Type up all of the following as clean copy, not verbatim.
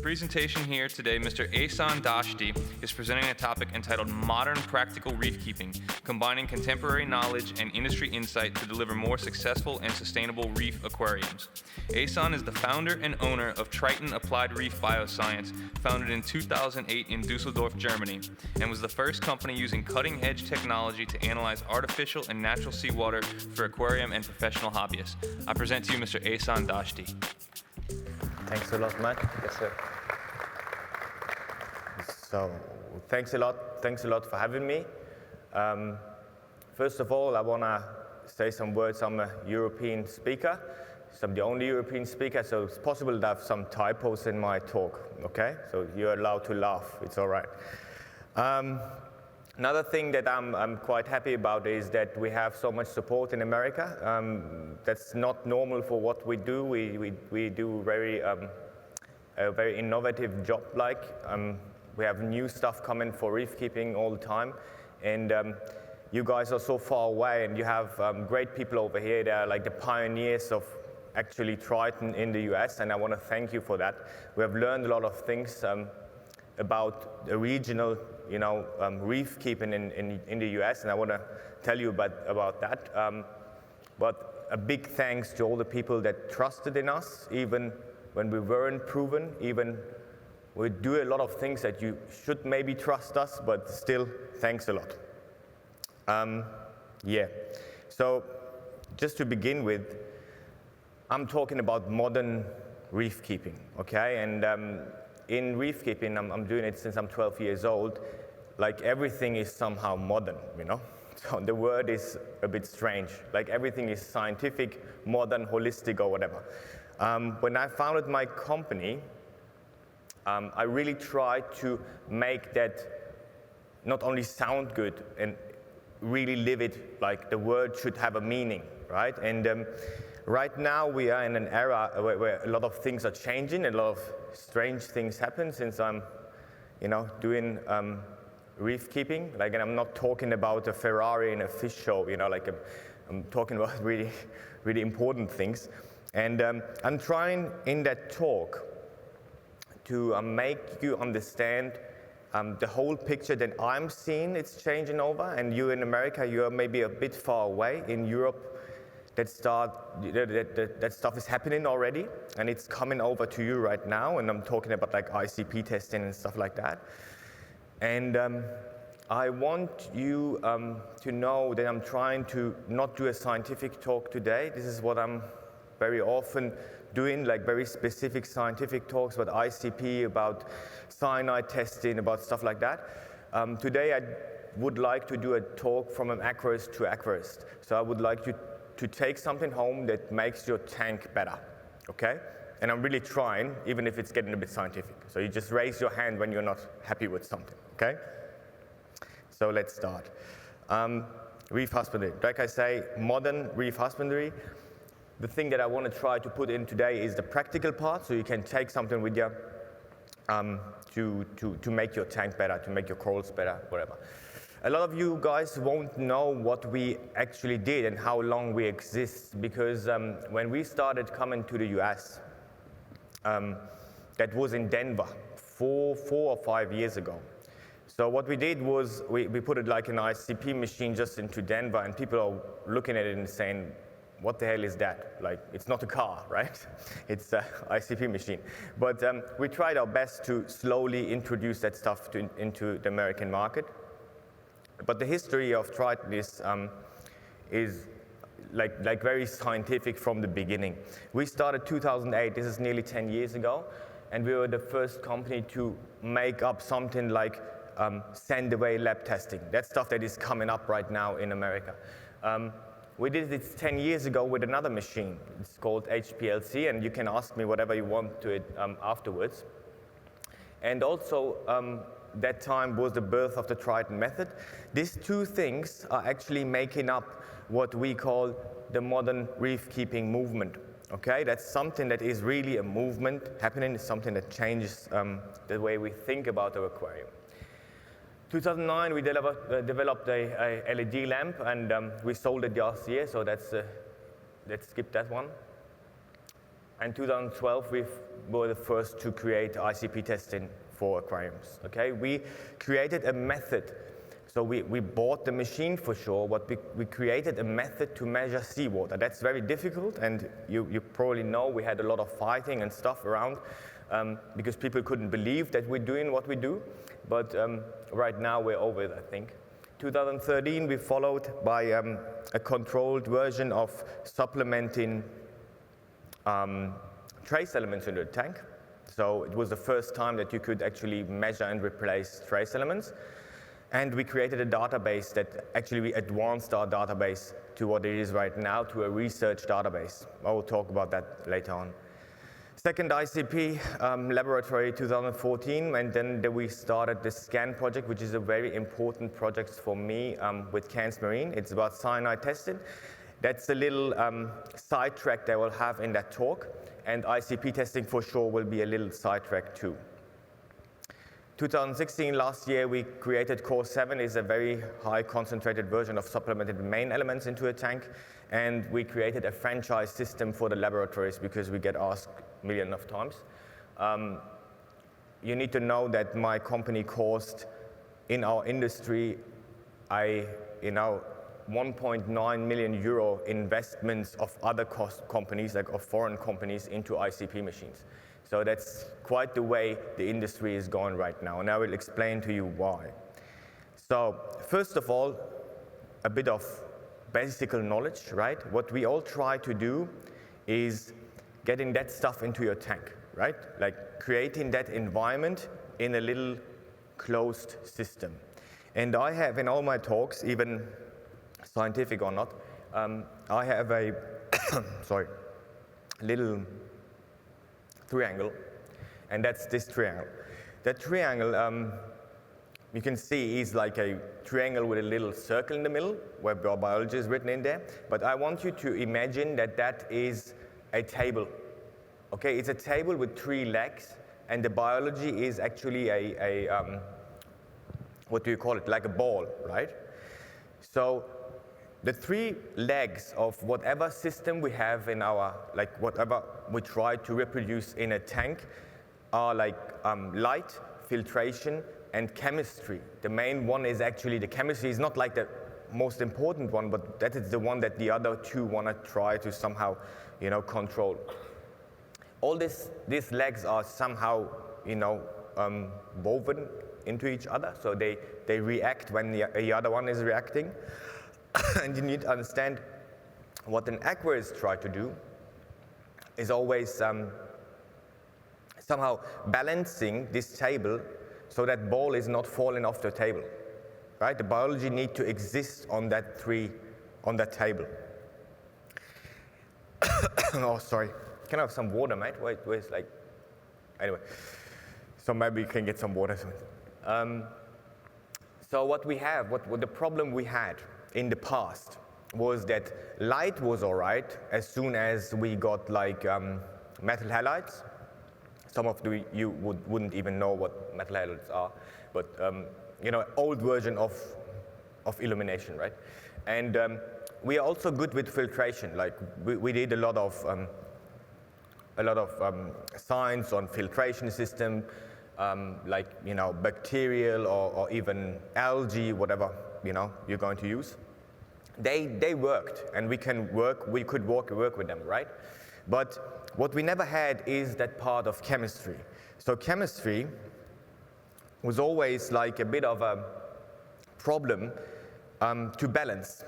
presentation here today, Mr. Ehsan Dashti is presenting a topic entitled Modern Practical Reef Keeping, combining contemporary knowledge and industry insight to deliver more successful and sustainable reef aquariums. Ehsan is the founder and owner of TRITON Applied Reef Bioscience, founded in 2008 in Düsseldorf, Germany, and was the first company using cutting-edge technology to analyze artificial and natural seawater for aquarium and professional hobbyists. I present to you Mr. Ehsan Dashti. Thanks a lot, Matt. Yes, sir. So, thanks a lot for having me. First of all, I want to say some words. I'm a European speaker. So I'm the only European speaker, so it's possible to have some typos in my talk, okay? So you're allowed to laugh, it's all right. Another thing that I'm quite happy about is that we have so much support in America. That's not normal for what we do. We do a very innovative job. We have new stuff coming for reef keeping all the time, and you guys are so far away, and you have great people over here. They are like the pioneers of actually Triton in the US, and I want to thank you for that. We have learned a lot of things about the regional, reef keeping in the US, and I want to tell you about that. But a big thanks to all the people that trusted in us, even when we weren't proven, even we do a lot of things that you should maybe trust us, but still, thanks a lot. So just to begin with, I'm talking about modern reef keeping, okay? And in reef keeping, I'm doing it since I'm 12 years old. Like everything is somehow modern, So the word is a bit strange. Like everything is scientific, modern, holistic, or whatever. When I founded my company, I really tried to make that not only sound good and really live it, like the word should have a meaning, right? And right now we are in an era where a lot of things are changing, a lot of strange things happen since I'm, doing reef keeping. And I'm not talking about a Ferrari in a fish show, I'm talking about really, really important things. And I'm trying in that talk to make you understand the whole picture that I'm seeing it's changing over, and you in America, you're maybe a bit far away. In Europe, that stuff is happening already, and it's coming over to you right now, and I'm talking about like ICP testing and stuff like that. And I want you to know that I'm trying to not do a scientific talk today. This is what I'm very often doing, like very specific scientific talks about ICP, about cyanide testing, about stuff like that. Today I would like to do a talk from an aquarist to aquarist. So I would like you to take something home that makes your tank better, okay? And I'm really trying, even if it's getting a bit scientific. So you just raise your hand when you're not happy with something, okay? So let's start. Reef husbandry. Like I say, modern reef husbandry. The thing that I want to try to put in today is the practical part, so you can take something with you to make your tank better, to make your corals better, whatever. A lot of you guys won't know what we actually did and how long we exist, because when we started coming to the US, that was in Denver 4 or 5 years ago. So what we did was we put it like an ICP machine just into Denver, and people are looking at it and saying, what the hell is that? Like, it's not a car, right? It's an ICP machine. But we tried our best to slowly introduce that stuff into the American market. But the history of Triton is like very scientific from the beginning. We started 2008, this is nearly 10 years ago, and we were the first company to make up something like send away lab testing. That stuff that is coming up right now in America. We did this 10 years ago with another machine. It's called HPLC, and you can ask me whatever you want to it afterwards. And also, that time was the birth of the Triton method. These two things are actually making up what we call the modern reef keeping movement. Okay, that's something that is really a movement happening. It's something that changes the way we think about our aquarium. 2009, we developed a LED lamp, and we sold it last year, so let's skip that one. And 2012, we were the first to create ICP testing for aquariums. Okay, we created a method. So we bought the machine for sure, but we created a method to measure seawater. That's very difficult, and you probably know we had a lot of fighting and stuff around because people couldn't believe that we're doing what we do. But right now we're over it, I think. 2013, we followed by a controlled version of supplementing trace elements into the tank. So it was the first time that you could actually measure and replace trace elements. And we created a database that actually we advanced our database to what it is right now, to a research database. I will talk about that later on. Second ICP laboratory 2014, and then we started the SCAN project, which is a very important project for me with Cairns Marine. It's about cyanide testing. That's a little sidetrack that we'll have in that talk, and ICP testing for sure will be a little sidetrack too. 2016, last year, we created Core 7. It's a very high concentrated version of supplemented main elements into a tank, and we created a franchise system for the laboratories because we get asked millions of times. You need to know that my company caused, in our industry, 1.9 million euro investments of other companies, like of foreign companies, into ICP machines. So that's quite the way the industry is going right now, and I will explain to you why. So first of all, a bit of basic knowledge, right? What we all try to do is getting that stuff into your tank, right? Like creating that environment in a little closed system. And I have in all my talks, even scientific or not, I have a little triangle, and that's this triangle. That triangle, you can see, is like a triangle with a little circle in the middle, where biology is written in there. But I want you to imagine that that is a table. Okay, it's a table with 3 legs, and the biology is actually what do you call it? Like a ball, right? So the 3 legs of whatever system we have in our, like whatever we try to reproduce in a tank are like light, filtration, and chemistry. The main one is actually the chemistry. Is not like the most important one, but that is the one that the other 2 want to try to somehow, control. All these legs are somehow, woven into each other, so they react when the other one is reacting. And you need to understand what an aquarist tries to do is always somehow balancing this table so that ball is not falling off the table, right? The biology need to exist on that table. Oh, sorry. Can I have some water, mate? Where's like, anyway. So maybe you can get some water. So what we have, what the problem we had in the past was that light was all right as soon as we got like metal halides. Some of you wouldn't even know what metal halides are, but old version of illumination, right? And we are also good with filtration. Like we did a lot of science on filtration system, bacterial or even algae, whatever you're going to use. They worked, and we could work with them, right? But what we never had is that part of chemistry. So chemistry was always like a bit of a problem to balance,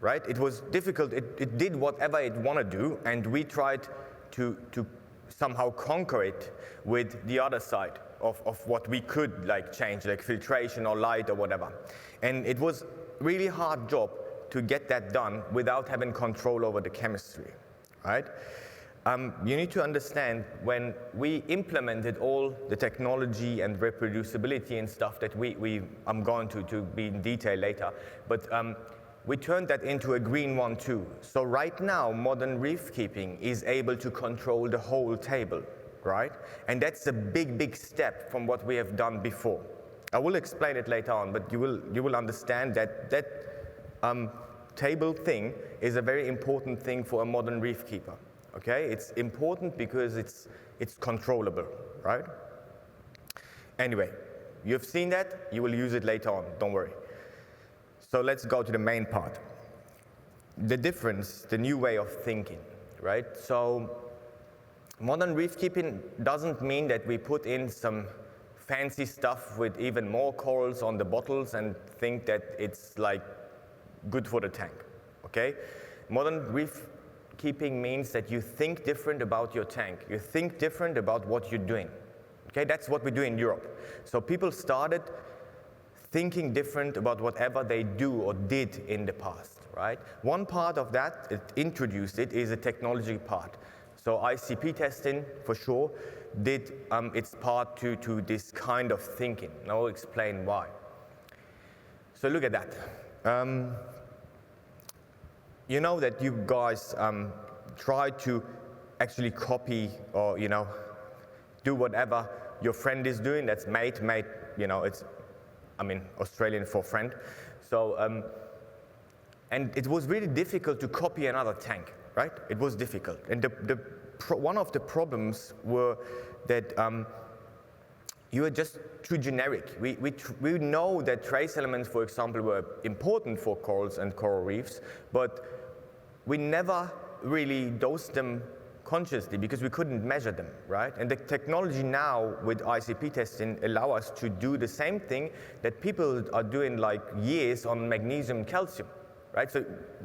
right? It was difficult. It did whatever it wanted to do, and we tried to somehow conquer it with the other side of what we could like change, like filtration or light or whatever. And it was really hard job to get that done without having control over the chemistry, right? You need to understand, when we implemented all the technology and reproducibility and stuff that I'm going to be in detail later, but we turned that into a green one too. So right now, modern reef keeping is able to control the whole table, right? And that's a big, big step from what we have done before. I will explain it later on, but you will understand that table thing is a very important thing for a modern reef keeper, okay? It's important because it's controllable, right? Anyway, you've seen that, you will use it later on, don't worry. So let's go to the main part. The difference, the new way of thinking, right? So modern reef keeping doesn't mean that we put in some fancy stuff with even more corals on the bottles and think that it's like good for the tank, okay? Modern reef keeping means that you think different about your tank. You think different about what you're doing, okay? That's what we do in Europe. So people started thinking different about whatever they do or did in the past, right? One part of that, it introduced it, is a technology part. So ICP testing, for sure, did its part to this kind of thinking. And I'll explain why. So look at that. You know that you guys try to actually copy or, you know, do whatever your friend is doing. That's mate, you know, it's, I mean, Australian for friend. So, and it was really difficult to copy another tank, right? It was difficult. And one of the problems were that you were just too generic. We know that trace elements, for example, were important for corals and coral reefs, but we never really dosed them consciously because we couldn't measure them, right? And the technology now with ICP testing allow us to do the same thing that people are doing like years on magnesium and calcium, right? So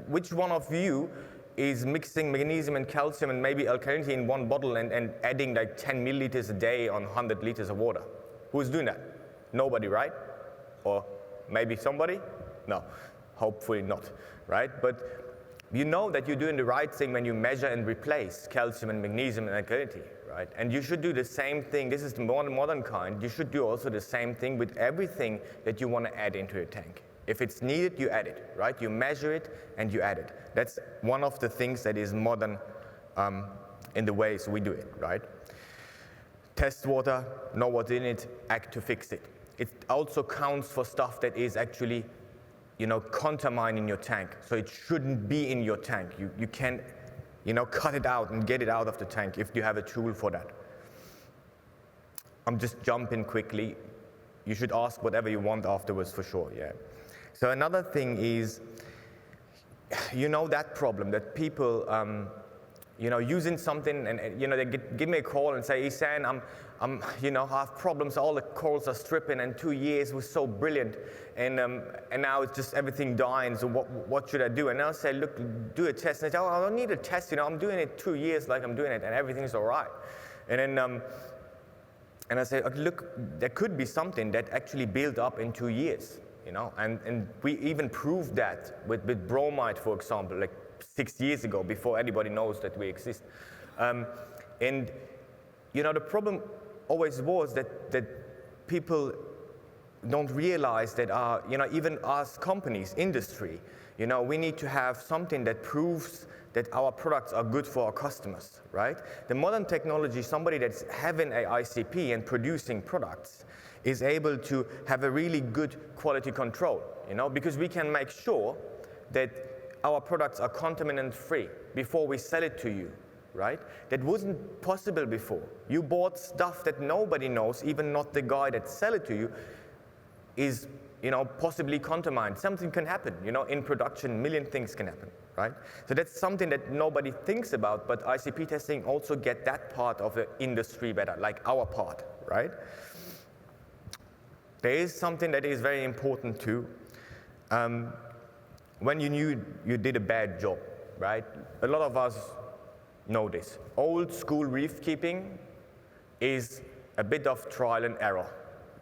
which one of you is mixing magnesium and calcium and maybe alkalinity in one bottle and adding like 10 milliliters a day on 100 liters of water? Who's doing that? Nobody, right? Or maybe somebody? No, hopefully not, right? But you know that you're doing the right thing when you measure and replace calcium and magnesium and alkalinity, right? And you should do the same thing. This is the modern kind. You should do also the same thing with everything that you want to add into your tank. If it's needed, you add it, right? You measure it and you add it. That's one of the things that is modern in the ways we do it, right? Test water, know what's in it, act to fix it. It also counts for stuff that is actually, you know, contamine your tank. So it shouldn't be in your tank. You can, you know, cut it out and get it out of the tank if you have a tool for that. I'm just jumping quickly. You should ask whatever you want afterwards for sure, yeah. So another thing is, you know, that problem that people, you know, using something and you know, they give me a call and say, Ehsan, I'm, you know, I have problems, all the corals are stripping and 2 years was so brilliant and now it's just everything dying, so what should I do? And I'll say, look, do a test. And they say, oh, I don't need a test, you know, I'm doing it 2 years like I'm doing it and everything's all right. And then, and I say, okay, look, there could be something that actually built up in 2 years, you know, and we even proved that with bromide, for example, like 6 years ago, before anybody knows that we exist. And, you know, the problem always was that people don't realize that, you know, even us companies, industry, you know, we need to have something that proves that our products are good for our customers, right? The modern technology, somebody that's having a ICP and producing products is able to have a really good quality control, you know, because we can make sure that our products are contaminant-free before we sell it to you, right? That wasn't possible before. You bought stuff that nobody knows, even not the guy that sell it to you, is, you know, possibly contaminated. Something can happen, you know, in production, a million things can happen, right? So that's something that nobody thinks about, but ICP testing also get that part of the industry better, like our part, right? There is something that is very important too. When you knew you did a bad job, right? A lot of us know this. Old school reef keeping is a bit of trial and error,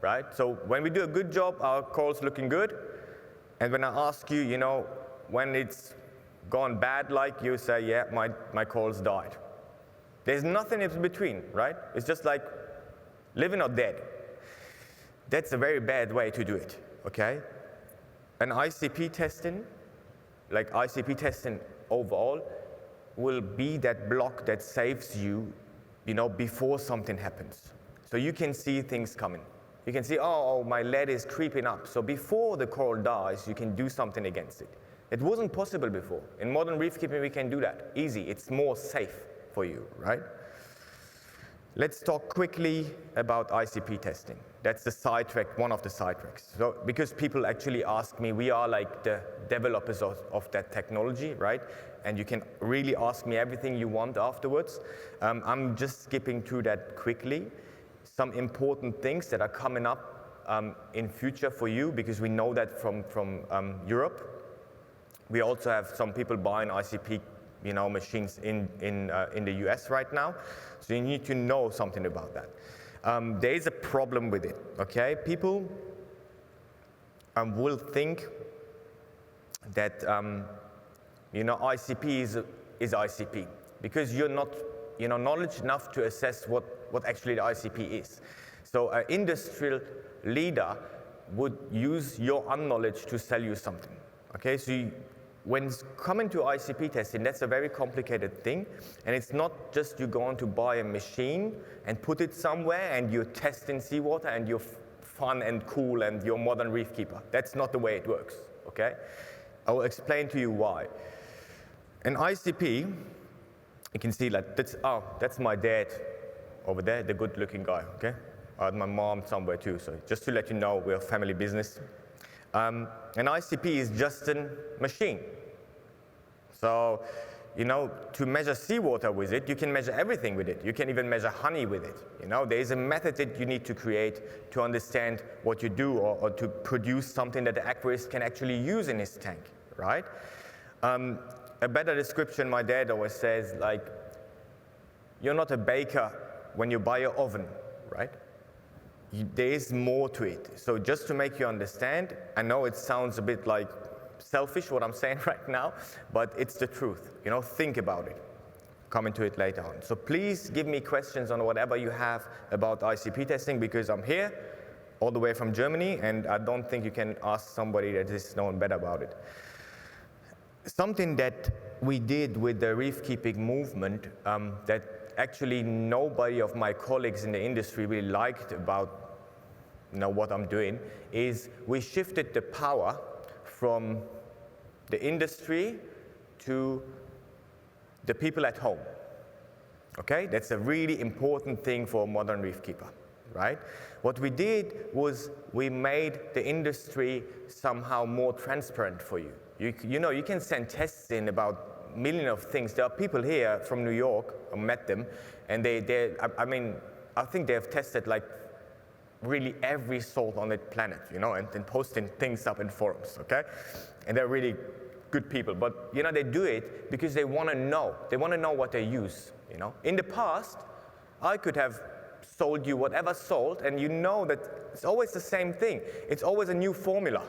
right? So when we do a good job, our coral's looking good. And when I ask you, you know, when it's gone bad, like you say, yeah, my coral's died. There's nothing in between, right? It's just like living or dead. That's a very bad way to do it, okay? An ICP testing, like ICP testing overall, will be that block that saves you, you know, before something happens. So you can see things coming. You can see, oh, my lead is creeping up. So before the coral dies, you can do something against it. It wasn't possible before. In modern reef keeping, we can do that. Easy. It's more safe for you, right? Let's talk quickly about ICP testing. That's the sidetrack, one of the sidetracks. So, because people actually ask me, we are like the developers of that technology, right? And you can really ask me everything you want afterwards. I'm just skipping through that quickly. Some important things that are coming up in future for you, because we know that from Europe. We also have some people buying ICP machines in the US right now. So you need to know something about that. There is a problem with it, okay? People will think that ICP is ICP, because you're not knowledge enough to assess what actually the ICP is. So an industrial leader would use your unknowledge to sell you something, okay? So when coming to ICP testing, that's a very complicated thing, and it's not just you going to buy a machine and put it somewhere and you're testing seawater and you're fun and cool and you're modern reef keeper. That's not the way it works, okay? I will explain to you why. An ICP, you can see like, that's my dad over there, the good-looking guy, okay? I had my mom somewhere too, so just to let you know, we're a family business. An ICP is just a machine. So, to measure seawater with it, you can measure everything with it. You can even measure honey with it. There is a method that you need to create to understand what you do, or to produce something that the aquarist can actually use in his tank, right? A better description, my dad always says, like, you're not a baker when you buy an oven, right? There is more to it. So just to make you understand, I know it sounds a bit like selfish what I'm saying right now, but it's the truth. Think about it. Come into it later on. So please give me questions on whatever you have about ICP testing, because I'm here all the way from Germany, and I don't think you can ask somebody that is known better about it. Something that we did with the reef-keeping movement that actually nobody of my colleagues in the industry really liked about what I'm doing, is we shifted the power from the industry to the people at home. Okay, that's a really important thing for a modern reef keeper, right? What we did was we made the industry somehow more transparent for you. You can send tests in about millions of things. There are people here from New York, I met them, and I think they have tested like really every salt on the planet, and posting things up in forums, okay? And they're really good people, but they do it because they want to know. They want to know what they use, In the past, I could have sold you whatever salt, and that it's always the same thing. It's always a new formula.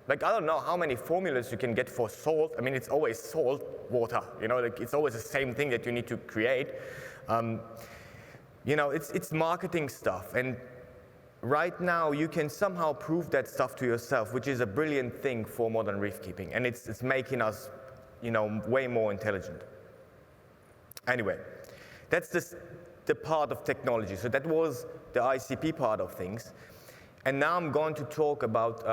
Like, I don't know how many formulas you can get for salt. I mean, it's always salt water, like it's always the same thing that you need to create. It's marketing stuff, and right now you can somehow prove that stuff to yourself, which is a brilliant thing for modern reef keeping, and it's making us, way more intelligent. Anyway, that's the part of technology. So that was the ICP part of things. And now I'm going to talk about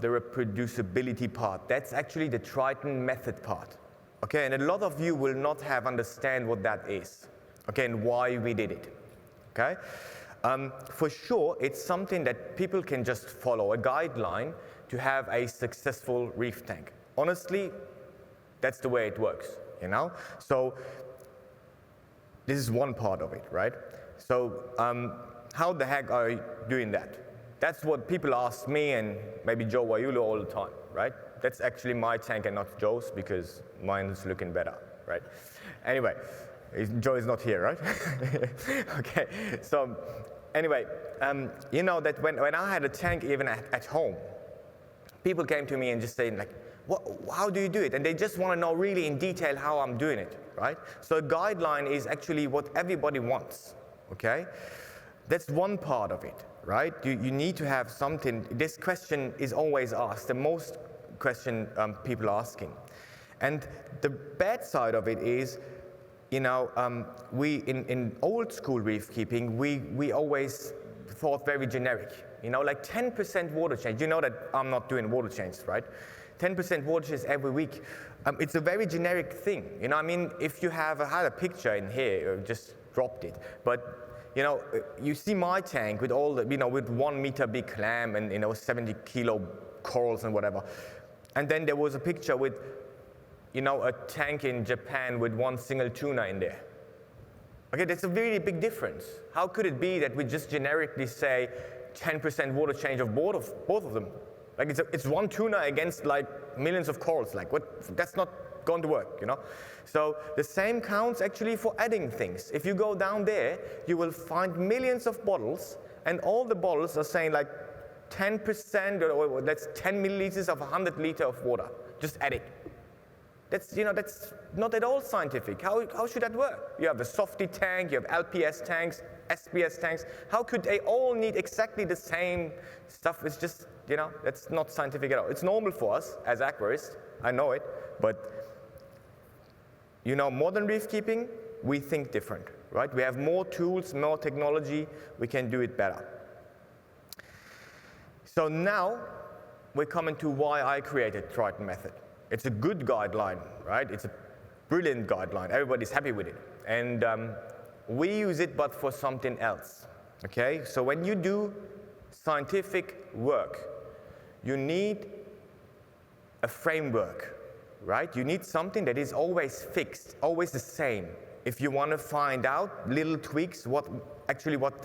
the reproducibility part. That's actually the TRITON method part. Okay, and a lot of you will not understand what that is. Okay, and why we did it. Okay, for sure, it's something that people can just follow, a guideline to have a successful reef tank. Honestly, that's the way it works, So this is one part of it, right? So how the heck are you doing that? That's what people ask me and maybe Joe Wayulu all the time, right? That's actually my tank and not Joe's, because mine is looking better, right? Anyway, Joe is not here, right? Okay, so anyway, that when I had a tank even at home, people came to me and just saying like, how do you do it? And they just want to know really in detail how I'm doing it, right? So a guideline is actually what everybody wants, okay? That's one part of it, right? You need to have something. This question is always asked, the most question people are asking. And the bad side of it is, we in old school reef keeping, we always thought very generic. Like 10% water change. You know that I'm not doing water change, right? 10% water change every week. It's a very generic thing. You know, I mean, if you had a picture in here, just dropped it. But, you know, you see my tank with all the, you know, with 1 meter big clam and, you know, 70 kilo corals and whatever. And then there was a picture with, you know, a tank in Japan with 1 single tuna in there. Okay, that's a really big difference. How could it be that we just generically say 10% water change of both of them? Like it's 1 tuna against like millions of corals. Like what? That's not going to work, you know? So the same counts actually for adding things. If you go down there, you will find millions of bottles, and all the bottles are saying like 10%, or that's 10 milliliters of 100 liter of water. Just add it. That's, you know, that's not at all scientific. How should that work? You have a softy tank, you have LPS tanks, SPS tanks. How could they all need exactly the same stuff? It's just, you know, that's not scientific at all. It's normal for us as aquarists, I know it, but, you know, modern reef keeping, we think different, right? We have more tools, more technology, we can do it better. So now we're coming to why I created TRITON method. It's a good guideline, right? It's a brilliant guideline. Everybody's happy with it. And we use it, but for something else, okay? So when you do scientific work, you need a framework, right? You need something that is always fixed, always the same. If you want to find out little tweaks, what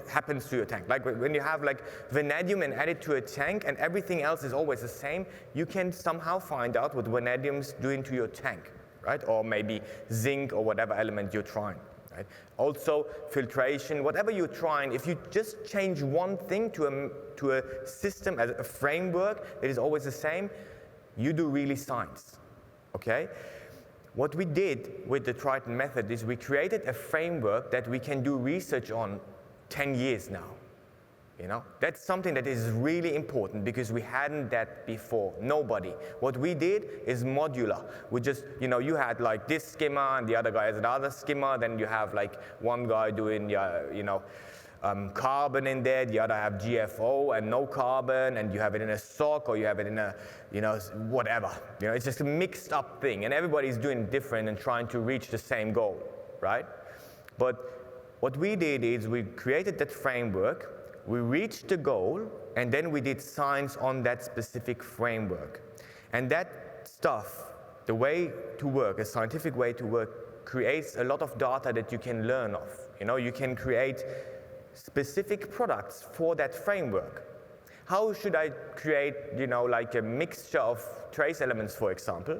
happens to your tank. Like when you have like vanadium and add it to a tank and everything else is always the same, you can somehow find out what vanadium's doing to your tank, right? Or maybe zinc or whatever element you're trying, right? Also filtration, whatever you're trying, if you just change one thing to a system, as a framework that is always the same, you do really science, okay? What we did with the TRITON method is we created a framework that we can do research on 10 years now. You know, that's something that is really important because we hadn't that before, nobody. What we did is modular. We just, you know, you had like this skimmer and the other guy has another skimmer, then you have like one guy doing, you know, carbon in there, the other have GFO and no carbon, and you have it in a sock or you have it in a, you know, whatever. You know, it's just a mixed up thing, and everybody's doing different and trying to reach the same goal, right? But what we did is we created that framework, we reached the goal, and then we did science on that specific framework. And that stuff, the way to work, a scientific way to work, creates a lot of data that you can learn of. You know, you can create specific products for that framework. How should I create, you know, like a mixture of trace elements, for example,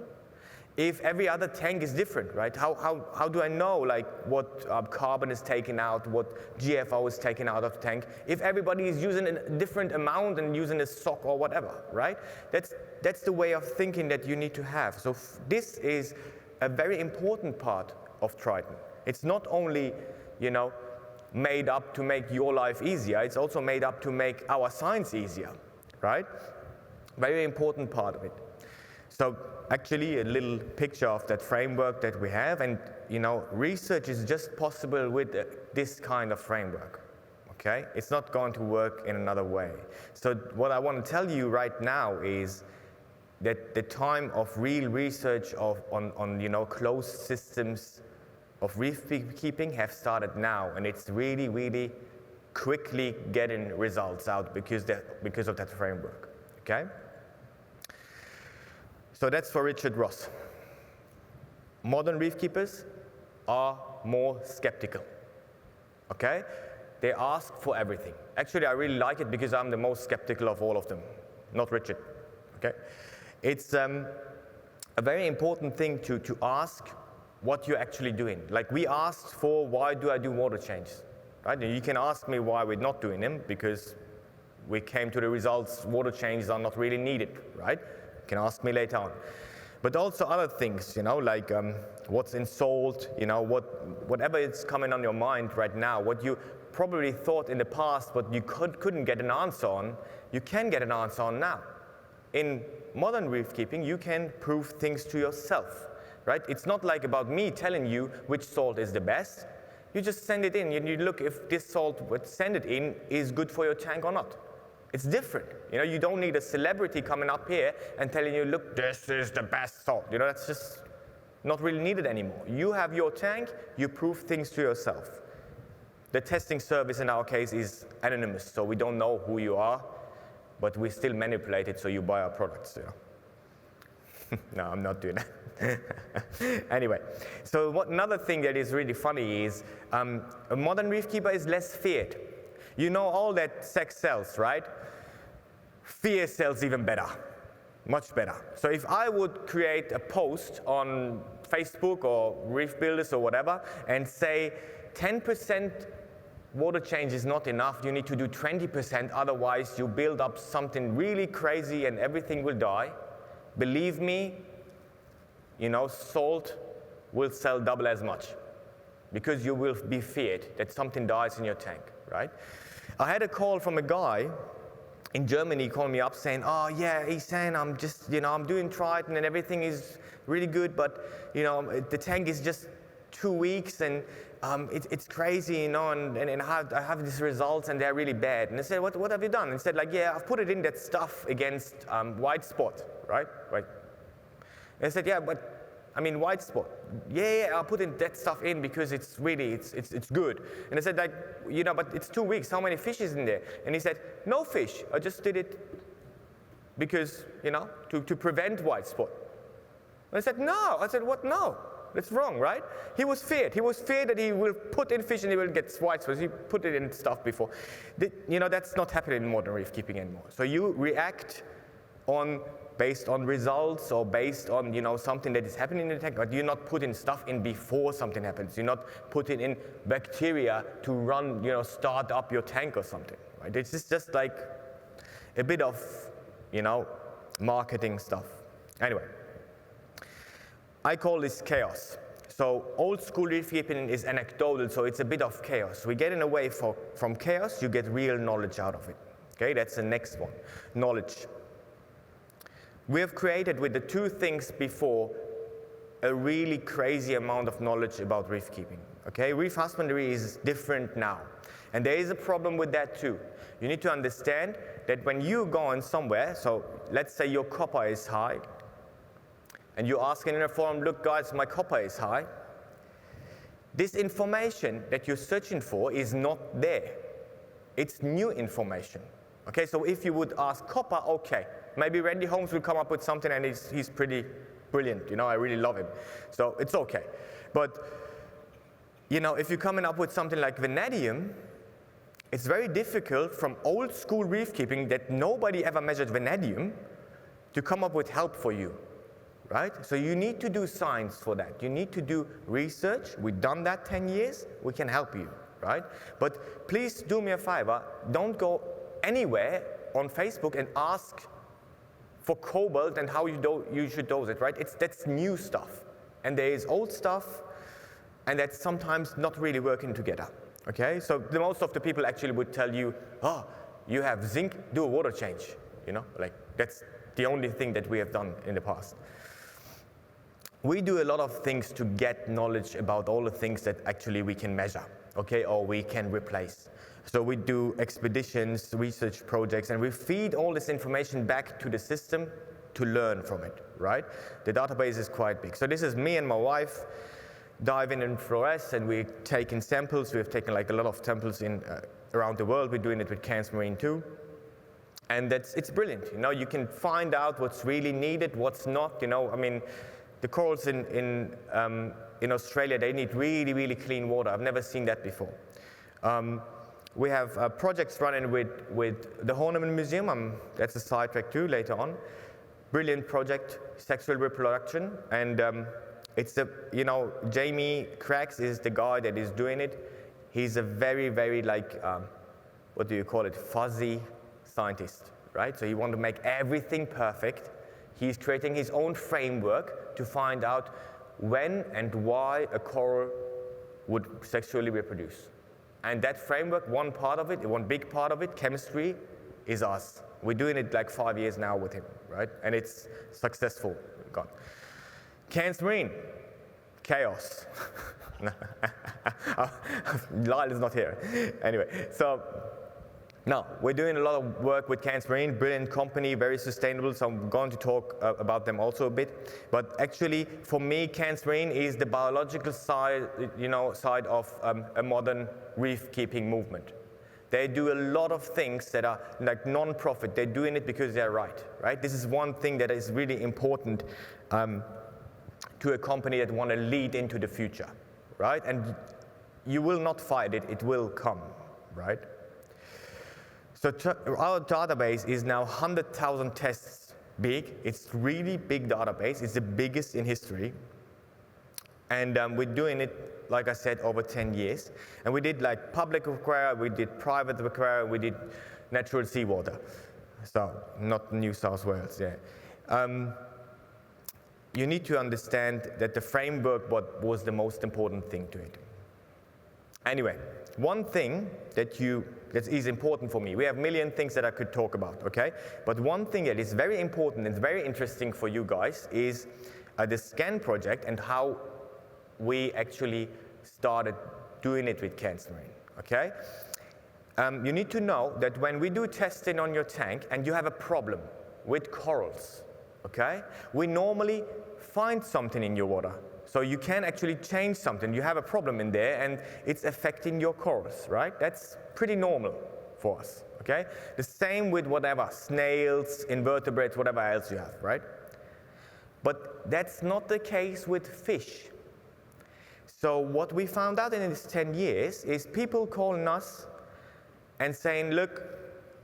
if every other tank is different, right? How do I know, like, what carbon is taken out, what GFO is taken out of the tank, if everybody is using a different amount and using a sock or whatever, right? That's the way of thinking that you need to have. So this is a very important part of TRITON. It's not only, you know, made up to make your life easier, it's also made up to make our science easier, right? Very important part of it. So actually a little picture of that framework that we have, and you know, research is just possible with this kind of framework, okay? It's not going to work in another way. So what I want to tell you right now is that the time of real research on you know, closed systems of reef keeping have started now, and it's really, really quickly getting results out because of that framework, okay? So that's for Richard Ross. Modern reef keepers are more skeptical, okay? They ask for everything. Actually, I really like it because I'm the most skeptical of all of them, not Richard, okay? It's a very important thing to ask what you're actually doing. Like we asked for, why do I do water changes, right? And you can ask me why we're not doing them, because we came to the results water changes are not really needed, right? You can ask me later on. But also other things, you know, like what's in salt, you know, whatever is coming on your mind right now, what you probably thought in the past but you couldn't get an answer on, you can get an answer on now. In modern reef keeping, you can prove things to yourself. Right? It's not like about me telling you which salt is the best. You just send it in and you look if this salt, what send it in, is good for your tank or not. It's different. You know, you don't need a celebrity coming up here and telling you, look, this is the best salt. You know, that's just not really needed anymore. You have your tank, you prove things to yourself. The testing service in our case is anonymous, so we don't know who you are, but we still manipulate it so you buy our products. You know? No, I'm not doing that. Anyway, so another thing that is really funny is a modern reef keeper is less feared. You know all that sex sells, right? Fear sells even better, much better. So if I would create a post on Facebook or Reef Builders or whatever and say 10% water change is not enough, you need to do 20%, otherwise you build up something really crazy and everything will die. Believe me, you know, salt will sell double as much because you will be feared that something dies in your tank, right? I had a call from a guy in Germany calling me up saying, oh yeah, Ehsan, I'm just, you know, I'm doing Triton and everything is really good, but, you know, the tank is just 2 weeks and it's crazy, you know, and I have these results and they're really bad. And I said, what have you done? And he said, like, yeah, I've put it in that stuff against white spot, right? And I said, yeah, but I mean, white spot. Yeah, I'll put in that stuff in because it's really, it's good. And I said, like, you know, but it's 2 weeks. How many fish is in there? And he said, no fish. I just did it because, you know, to prevent white spot. And I said, no. I said, what? No. That's wrong, right? He was feared. He was feared that he will put in fish and he will get white spot. He put it in stuff before. You know, that's not happening in modern reef keeping anymore. So you react based on results or based on, you know, something that is happening in the tank, but you're not putting stuff in before something happens. You're not putting in bacteria to run, you know, start up your tank or something, right? It's just like a bit of, you know, marketing stuff. Anyway, I call this chaos. So old school reef keeping is anecdotal, so it's a bit of chaos. We get in a way from chaos, you get real knowledge out of it. Okay, that's the next one, knowledge. We have created with the two things before a really crazy amount of knowledge about reef keeping. Okay, reef husbandry is different now. And there is a problem with that too. You need to understand that when you go in somewhere, so let's say your copper is high, and you're asking in a forum, look guys, my copper is high. This information that you're searching for is not there. It's new information. Okay, so if you would ask copper, okay, maybe Randy Holmes will come up with something and he's pretty brilliant, you know, I really love him. So it's okay. But, you know, if you're coming up with something like vanadium, it's very difficult from old school reef keeping that nobody ever measured vanadium to come up with help for you, right? So you need to do science for that. You need to do research. We've done that 10 years. We can help you, right? But please do me a favor. Don't go anywhere on Facebook and ask for cobalt and how you should dose it, right? That's new stuff. And there is old stuff, and that's sometimes not really working together, okay? So most of the people actually would tell you, oh, you have zinc, do a water change, you know? Like, that's the only thing that we have done in the past. We do a lot of things to get knowledge about all the things that actually we can measure, okay, or we can replace. So we do expeditions, research projects, and we feed all this information back to the system to learn from it, right? The database is quite big. So this is me and my wife diving in Flores, and we're taking samples. We've taken like a lot of samples around the world. We're doing it with Cairns Marine too. And it's brilliant. You know, you can find out what's really needed, what's not. You know, I mean, the corals in Australia, they need really, really clean water. I've never seen that before. We have projects running with the Horniman Museum. That's a sidetrack too later on. Brilliant project, sexual reproduction. And you know, Jamie Craggs is the guy that is doing it. He's a very, very like, what do you call it, fuzzy scientist, right? So he wants to make everything perfect. He's creating his own framework to find out when and why a coral would sexually reproduce. And that framework, one big part of it, chemistry, is us. We're doing it like 5 years now with him, right? And it's successful. God. Cairns Marine, chaos. Lyle is not here. Anyway, so Now, we're doing a lot of work with Cairns Marine, brilliant company, very sustainable, so I'm going to talk about them also a bit. But actually, for me, Cairns Marine is the biological side, side of a modern reef keeping movement. They do a lot of things that are like non-profit. They're doing it because they're right? This is one thing that is really important to a company that want to lead into the future, right? And you will not fight it, it will come, right? So our database is now 100,000 tests big. It's really big database. It's the biggest in history. And we're doing it, like I said, over 10 years. And we did like public aquaria, we did private aquaria, we did natural seawater. So not New South Wales, yeah. You need to understand that the framework was the most important thing to it. Anyway, one thing that is important for me, we have a million things that I could talk about, okay? But one thing that is very important and very interesting for you guys is the SCAN project and how we actually started doing it with Cairns Marine, okay? You need to know that when we do testing on your tank and you have a problem with corals, okay? We normally find something in your water. So you can actually change something. You have a problem in there and it's affecting your corals, right? That's pretty normal for us, okay? The same with whatever, snails, invertebrates, whatever else you have, right? But that's not the case with fish. So what we found out in these 10 years is people calling us and saying, look,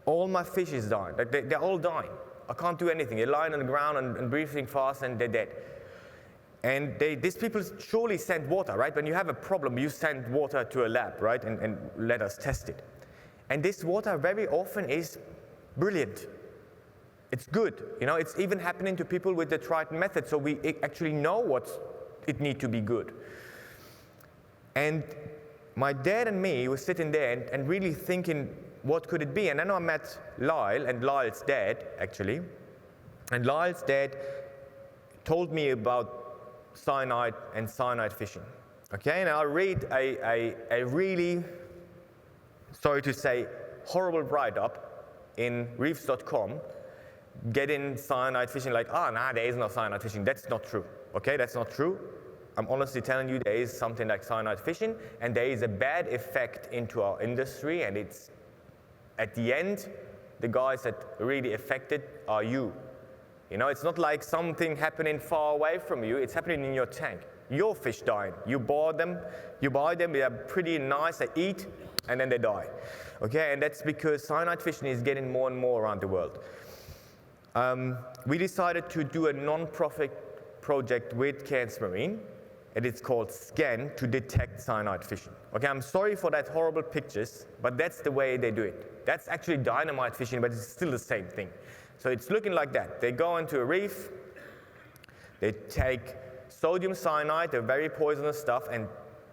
all my fish is dying. Like they're all dying. I can't do anything. They're lying on the ground and breathing fast and they're dead. And these people surely send water, right? When you have a problem, you send water to a lab, right? And let us test it. And this water very often is brilliant. It's good. It's even happening to people with the TRITON method, so we actually know what it needs to be good. And my dad and me were sitting there and really thinking, what could it be? And then I met Lyle, and Lyle's dad, actually. And Lyle's dad told me about cyanide and cyanide fishing. Okay, and I'll read a really, sorry to say, horrible write-up in reefs.com, getting cyanide fishing like, there is no cyanide fishing. That's not true. Okay, that's not true. I'm honestly telling you there is something like cyanide fishing, and there is a bad effect into our industry, and it's, at the end, the guys that are really affected are you. It's not like something happening far away from you, it's happening in your tank. Your fish dying. You buy them, they are pretty nice, they eat, and then they die. Okay, and that's because cyanide fishing is getting more and more around the world. We decided to do a non-profit project with Cairns Marine, and it's called SCAN, to detect cyanide fishing. Okay, I'm sorry for that horrible pictures, but that's the way they do it. That's actually dynamite fishing, but it's still the same thing. So it's looking like that. They go into a reef, they take sodium cyanide, the very poisonous stuff, and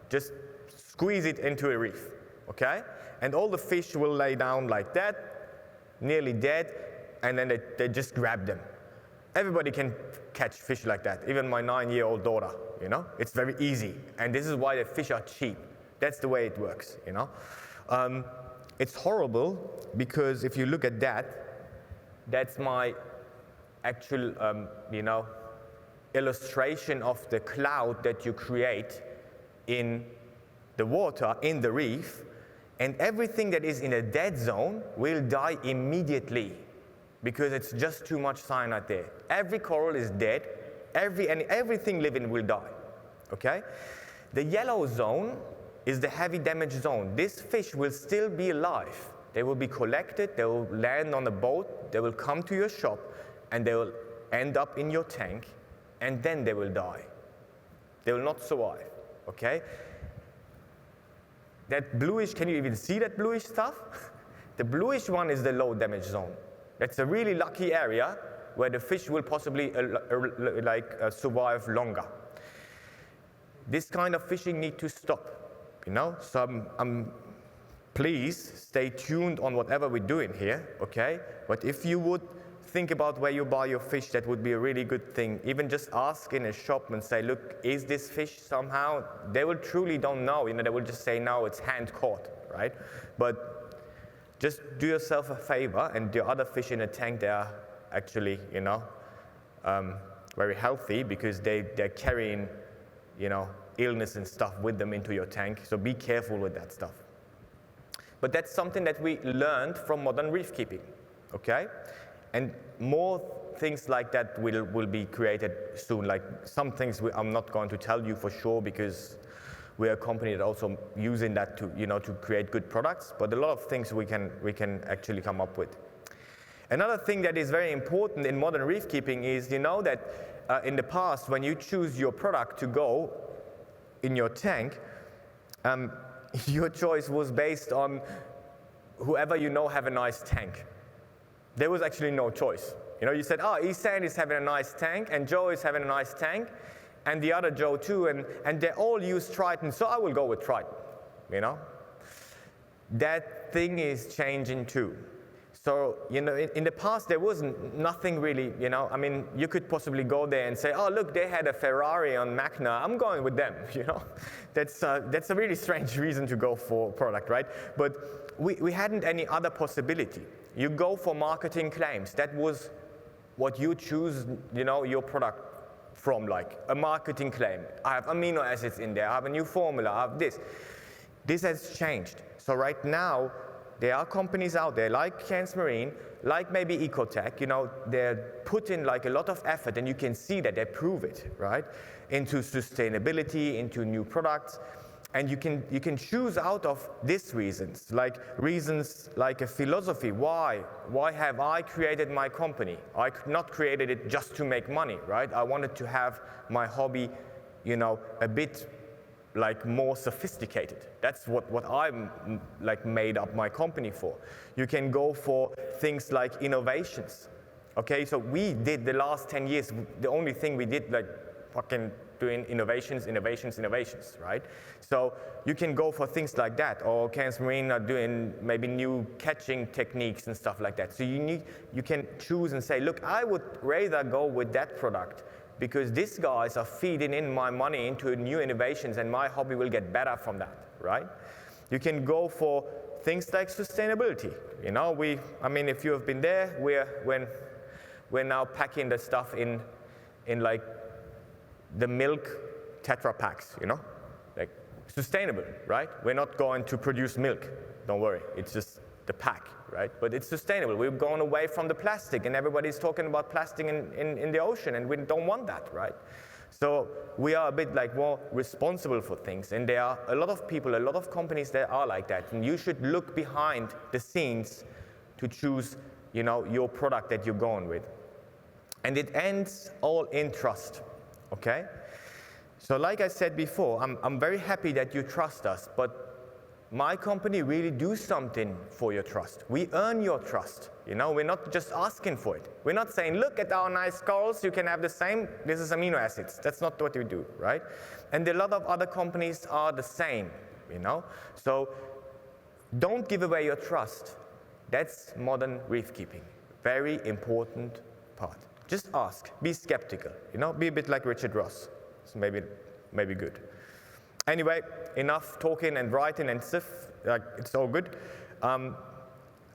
just squeeze it into a reef, okay? And all the fish will lay down like that, nearly dead, and then they just grab them. Everybody can catch fish like that, even my 9-year-old daughter, It's very easy, and this is why the fish are cheap. That's the way it works, It's horrible, because if you look at that, that's my actual, illustration of the cloud that you create in the water, in the reef, and everything that is in a dead zone will die immediately because it's just too much cyanide there. Every coral is dead, everything living will die, okay? The yellow zone is the heavy damage zone. This fish will still be alive. They will be collected, they will land on a boat, they will come to your shop, and they will end up in your tank, and then they will die. They will not survive, okay? That bluish, can you even see that bluish stuff? The bluish one is the low damage zone. That's a really lucky area where the fish will possibly survive longer. This kind of fishing needs to stop, So please stay tuned on whatever we're doing here, okay? But if you would think about where you buy your fish, that would be a really good thing. Even just ask in a shop and say, look, is this fish somehow? They will truly don't know, They will just say, no, it's hand caught, right? But just do yourself a favor, and the other fish in the tank, they are actually, very healthy because they're carrying, illness and stuff with them into your tank. So be careful with that stuff. But that's something that we learned from modern reef keeping, okay? And more things like that will be created soon. Like some things I'm not going to tell you for sure because we're a company that also using that to, to create good products. But a lot of things we can actually come up with. Another thing that is very important in modern reef keeping is, that in the past when you choose your product to go in your tank, your choice was based on whoever have a nice tank. There was actually no choice. You said, Ehsan is having a nice tank, and Joe is having a nice tank, and the other Joe too, and they all use TRITON, so I will go with TRITON, That thing is changing too. So, in the past there was nothing really, you could possibly go there and say, oh, look, they had a Ferrari on MACNA, I'm going with them, That's a really strange reason to go for a product, right? But we hadn't any other possibility. You go for marketing claims. That was what you choose, your product from, like a marketing claim. I have amino acids in there, I have a new formula, I have this. This has changed. So right now, there are companies out there like Cairns Marine, like maybe Ecotech, they're putting like a lot of effort, and you can see that they prove it, right? Into sustainability, into new products. And you can choose out of these reasons like a philosophy. Why have I created my company? I not created it just to make money, right? I wanted to have my hobby, a bit like more sophisticated. That's what I'm like made up my company for. You can go for things like innovations. Okay, so we did the last 10 years, the only thing we did like fucking doing innovations, right? So you can go for things like that, or Cairns Marine are doing maybe new catching techniques and stuff like that. So you can choose and say, look, I would rather go with that product because these guys are feeding in my money into new innovations, and my hobby will get better from that, right? You can go for things like sustainability. If you have been there, we're now packing the stuff in like the milk Tetra packs, like sustainable, right? We're not going to produce milk, don't worry, it's just the pack, right? But it's sustainable. We've gone away from the plastic, and everybody's talking about plastic in the ocean, and we don't want that, right? So we are a bit like more responsible for things, and there are a lot of people, a lot of companies that are like that, and you should look behind the scenes to choose, your product that you're going with. And it ends all in trust. Okay? So like I said before, I'm very happy that you trust us, but my company really do something for your trust. We earn your trust, we're not just asking for it. We're not saying, look at our nice corals, you can have the same, this is amino acids. That's not what we do, right? And a lot of other companies are the same, So don't give away your trust. That's modern reef keeping. Very important part. Just ask, be skeptical, be a bit like Richard Ross. It's maybe good. Anyway, enough talking and writing and stuff, it's all good.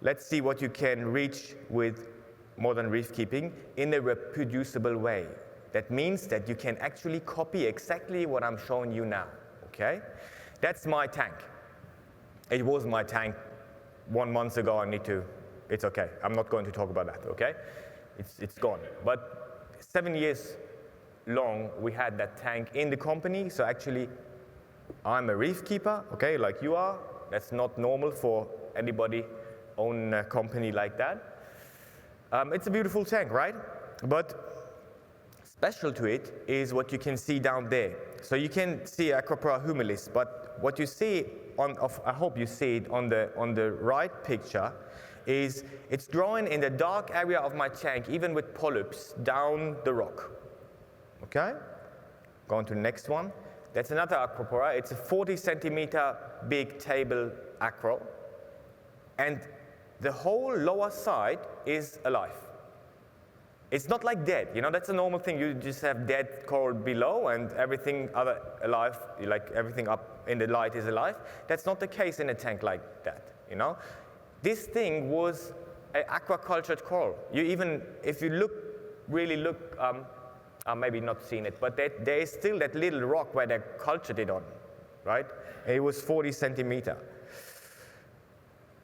Let's see what you can reach with modern reef keeping in a reproducible way. That means that you can actually copy exactly what I'm showing you now, okay? That's my tank. It was my tank 1 month ago. It's okay. I'm not going to talk about that, okay? It's gone. But 7 years long, we had that tank in the company. So actually, I'm a reef keeper, okay, like you are. That's not normal for anybody own a company like that. It's a beautiful tank, right? But special to it is what you can see down there. So you can see Aquapora humilis, but what you see I hope you see it on the right picture, is it's growing in the dark area of my tank, even with polyps, down the rock. Okay? Going to the next one. That's another Aquapora. It's a 40 centimeter big table acro. And the whole lower side is alive. It's not like dead. That's a normal thing. You just have dead coral below and everything other alive, like everything up in the light is alive. That's not the case in a tank like that, This thing was an aquacultured coral. You even, if you look, really look, maybe not seen it, but there is still that little rock where they cultured it on, right? It was 40 centimeter.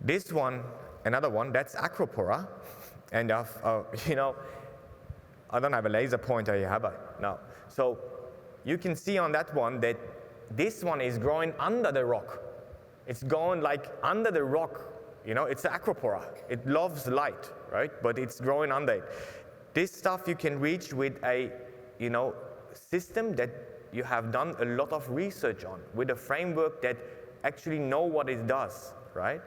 This one, another one, that's Acropora, and you know, I don't have a laser pointer here, have I? No. So you can see on that one that this one is growing under the rock. It's going like under the rock, you know, it's Acropora. It loves light, right? But it's growing under it. This stuff you can reach with a, you know, system that you have done a lot of research on, with a framework that actually know what it does, right?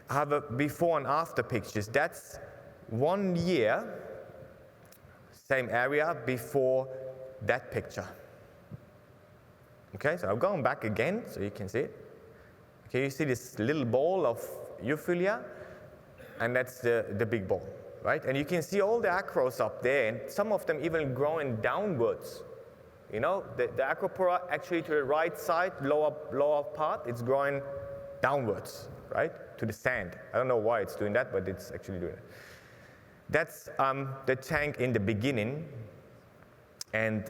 I have a before and after pictures. That's 1 year, same area before that picture. Okay, so I'm going back again so you can see it. Okay, you see this little ball of Euphilia, and that's the big ball, right? And you can see all the acros up there, and some of them even growing downwards. You know, the Acropora actually to the right side, lower part, it's growing downwards, right, to the sand. I don't know why it's doing that, but it's actually doing it. That's the tank in the beginning, and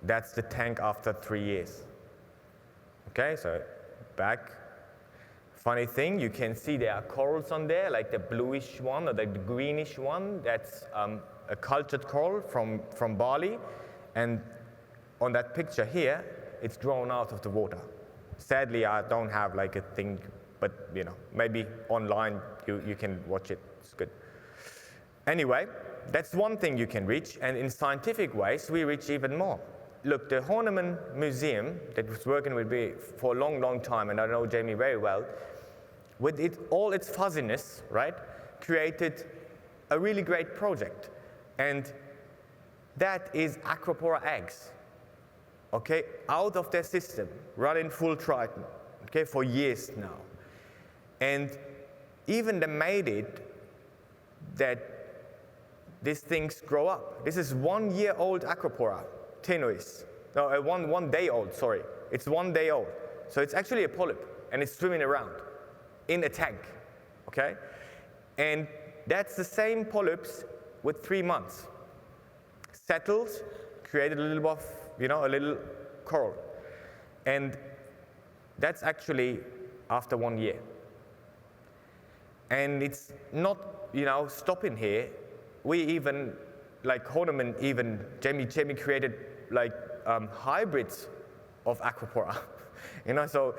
that's the tank after 3 years. Okay, so back. Funny thing, you can see there are corals on there, like the bluish one or the greenish one. That's a cultured coral from Bali, and on that picture here, it's grown out of the water. Sadly, I don't have like a thing, but you know, maybe online you can watch it. It's good. Anyway, that's one thing you can reach, and in scientific ways, we reach even more. Look, the Horniman Museum that was working with me for a long, long time, and I know Jamie very well, with all its fuzziness, right, created a really great project. And that is Acropora eggs, okay, out of their system, running full TRITON, okay, for years now. And even they made it that these things grow up. This is 1 year old Acropora, tenuis. No, one day old, sorry. It's 1 day old. So it's actually a polyp, and it's swimming around in a tank, okay? And that's the same polyps with 3 months. Settled, created a little bit of, you know, a little coral. And that's actually after 1 year. And it's not, you know, stopping here. We even, like Horniman, even Jamie created like hybrids of Acropora. You know, so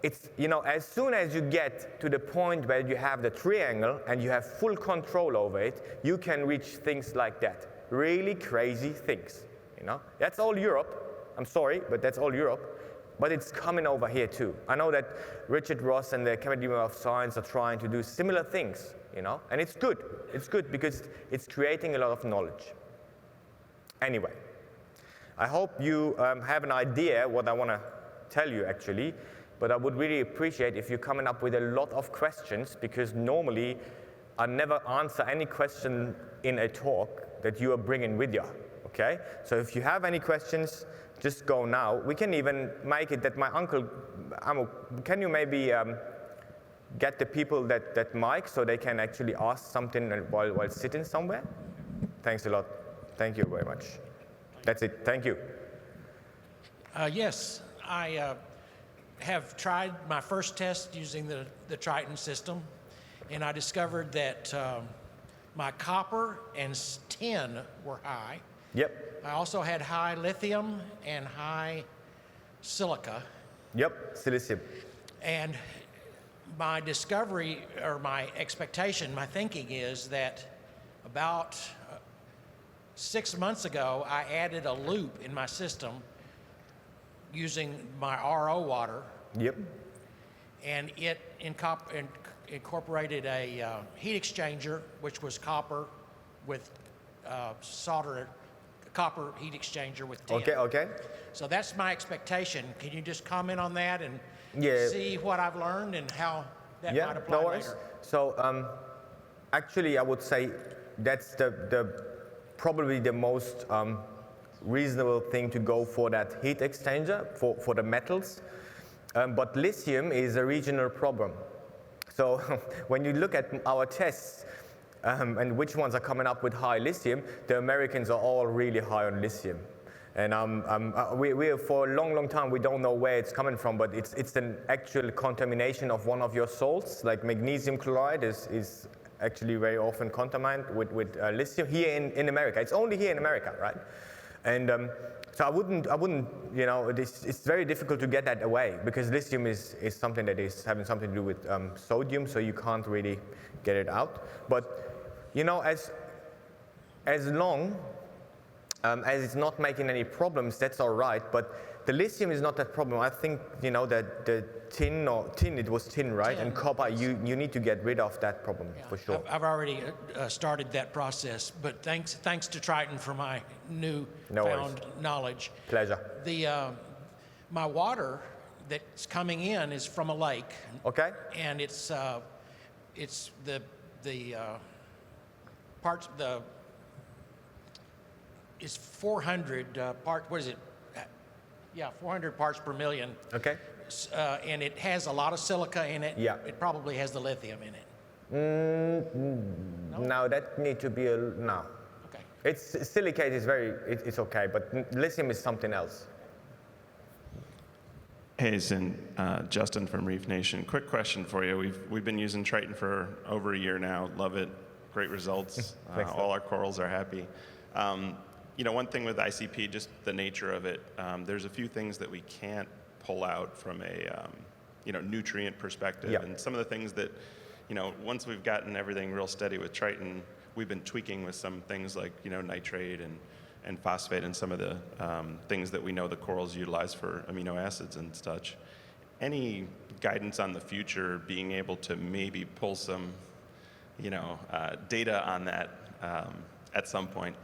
it's, you know, as soon as you get to the point where you have the triangle and you have full control over it, you can reach things like that. Really crazy things, you know. That's all Europe. I'm sorry, but that's all Europe. But it's coming over here too. I know that Richard Ross and the Academy of Science are trying to do similar things, you know, and it's good. It's good because it's creating a lot of knowledge. Anyway, I hope you have an idea what I want to tell you actually, but I would really appreciate if you're coming up with a lot of questions, because normally I never answer any question in a talk that you are bringing with you, okay? So if you have any questions, just go now. We can even make it that my uncle, can you maybe get the people that mic so they can actually ask something while sitting somewhere? Thanks a lot. Thank you very much. That's it. Thank you. Yes, I have tried my first test using the TRITON system, and I discovered that my copper and tin were high. Yep. I also had high lithium and high silica. Yep, silicium. And my discovery, or my expectation, my thinking is that about 6 months ago, I added a loop in my system using my RO water. Yep. And it incorporated a heat exchanger, which was copper with solder, copper heat exchanger with tin. Okay, okay. So that's my expectation. Can you just comment on that and Yeah. see what I've learned and how that Yeah, might apply no worries. later? So actually I would say that's probably the most reasonable thing to go for that heat exchanger for the metals. But lithium is a regional problem. So when you look at our tests and which ones are coming up with high lithium, the Americans are all really high on lithium. And we for a long, long time, we don't know where it's coming from, but it's an actual contamination of one of your salts, like magnesium chloride is actually very often contaminated with lithium here in America. It's only here in America, right? And so I wouldn't, you know, it's very difficult to get that away because lithium is something that is having something to do with sodium, so you can't really get it out. But, you know, as long as it's not making any problems, that's all right. But the lithium is not that problem. I think, you know, that the tin, it was tin, right? Tin. And copper, you need to get rid of that problem for sure. I've already started that process, but thanks to Triton for my newfound knowledge. Pleasure. My water that's coming in is from a lake. Okay. And it's the parts, it's 400 parts, what is it? Yeah, 400 parts per million. Okay. And it has a lot of silica in it. Yeah. It probably has the lithium in it. No, that need to be no. Okay. Silicate is it's okay, but lithium is something else. Hey, Ehsan, Justin from Reef Nation. Quick question for you. We've been using Triton for over a year now. Love it. Great results. All our corals are happy. You know, one thing with ICP, just the nature of it, there's a few things that we can't pull out from a you know, nutrient perspective. Yep. And some of the things that, you know, once we've gotten everything real steady with Triton, we've been tweaking with some things like, you know, nitrate and phosphate and some of the things that we know the corals utilize for amino acids and such. Any guidance on the future being able to maybe pull some, you know, data on that at some point?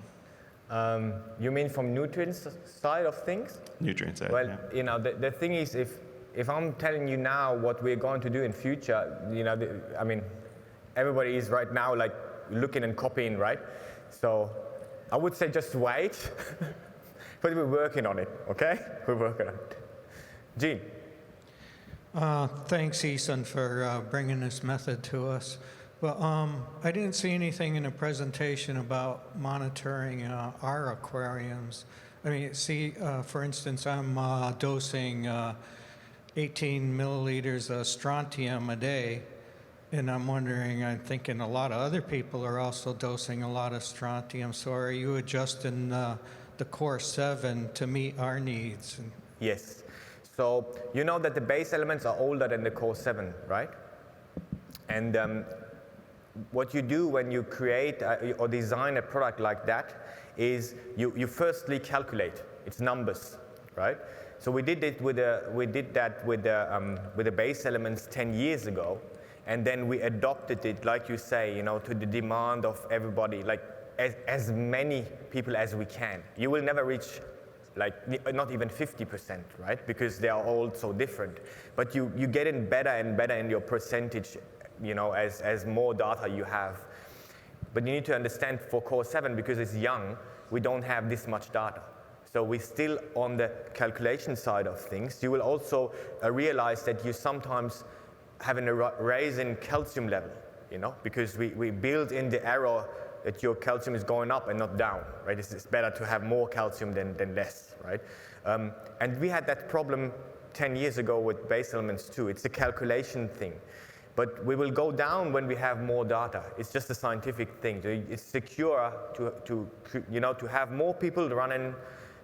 You mean from nutrients side of things? Nutrient side, well, yeah. You know, the thing is, if I'm telling you now what we're going to do in future, you know, I mean, everybody is right now like looking and copying, right? So I would say just wait, but we're working on it, okay? We're working on it. Gene. Thanks, Ehsan, for bringing this method to us. Well, I didn't see anything in the presentation about monitoring our aquariums. I mean, see, for instance, I'm dosing 18 milliliters of strontium a day, and I'm wondering, I'm thinking a lot of other people are also dosing a lot of strontium, so are you adjusting the core 7 to meet our needs? Yes. So you know that the base elements are older than the core 7, right? And what you do when you create or design a product like that is you firstly calculate its numbers, right? So we did that with the base elements 10 years ago, and then we adopted it, like you say, you know, to the demand of everybody, like as many people as we can. You will never reach like not even 50%, right? Because they are all so different. But you get in better and better in your percentage, you know, as more data you have. But you need to understand for core 7, because it's young, we don't have this much data. So we're still on the calculation side of things. You will also realize that you sometimes having a raise in calcium level, you know, because we build in the error that your calcium is going up and not down, right? It's better to have more calcium than less, right? And we had that problem 10 years ago with base elements too. It's a calculation thing. But we will go down when we have more data. It's just a scientific thing. It's secure to have more people running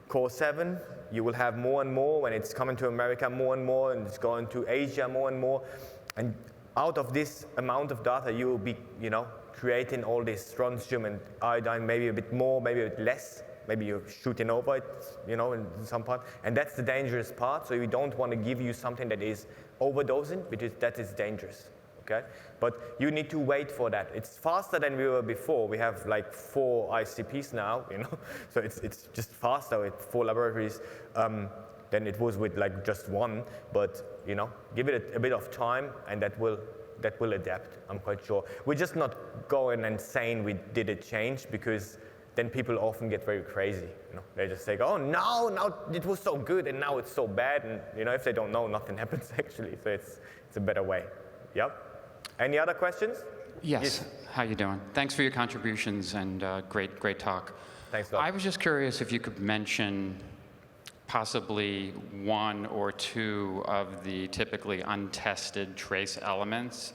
core 7. You will have more and more when it's coming to America, more and more, and it's going to Asia more and more. And out of this amount of data, you will be, you know, creating all this strontium and iodine, maybe a bit more, maybe a bit less. Maybe you're shooting over it, you know, in some part. And that's the dangerous part. So we don't want to give you something that is overdosing, because that is dangerous. Okay? But you need to wait for that. It's faster than we were before. We have like 4 ICPs now, you know, so it's just faster with 4 laboratories than it was with like just 1. But you know, give it a bit of time, and that will adapt. I'm quite sure. We're just not going and saying we did a change, because then people often get very crazy. You know, they just say, "Oh no, now it was so good, and now it's so bad." And you know, if they don't know, nothing happens actually. So it's a better way. Yep. Any other questions? Yes. How you doing? Thanks for your contributions and great talk. Thanks a lot. I was just curious if you could mention possibly one or two of the typically untested trace elements